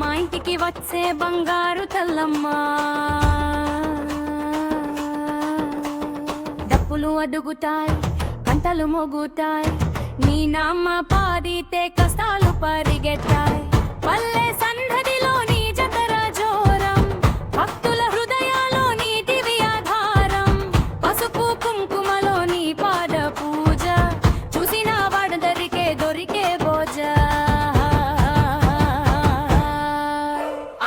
మా ఇంటికి వచ్చే బంగారు తల్లమ్మ. డప్పులు అడుగుతాయి, గంటలు మోగుతాయి, నీ నామ పాడితే కష్టాలు పరిగెత్తాయి. పల్లె సందడిలో నీ జతర జోరం, భక్తుల హృదయాలో నీ దివ్య ఆధారం. పసుపు కుంకుమలో నీ పాద పూజ, చూసిన వాడందరికే దొరికే భోజ.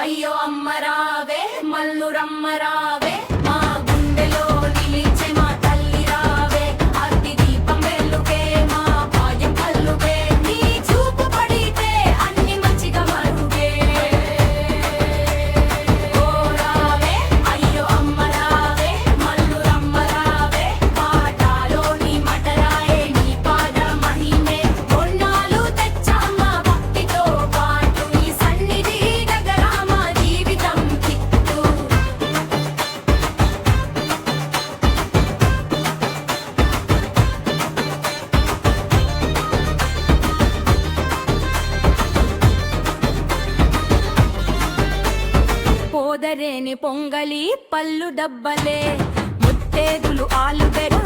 అయ్యో అమ్మ రావే, మల్లు రమ్మ రావే, మా గుండెలో నిలిచే మా తల్లి రావే. అతి దీపం వెలుగే మా భాగ్యం కల్లుగే, నీ చూపు పడితే అన్ని మంచిగా మరుగే. ఓ రావే, అయ్యో అమ్మ రావే, మల్లు రమ్మ రావే, పాటలో నీ మటరాయే, నీ పాద మహిమే. బొన్నాలు తెచ్చామ భక్తితో పాటు, ఈ సన్నిధి దగ్గర మా జీవితం కిట్టు. పోదరేని పొంగలి పళ్ళు డబ్బలే, ముత్తేదులు ఆలుగడ్డ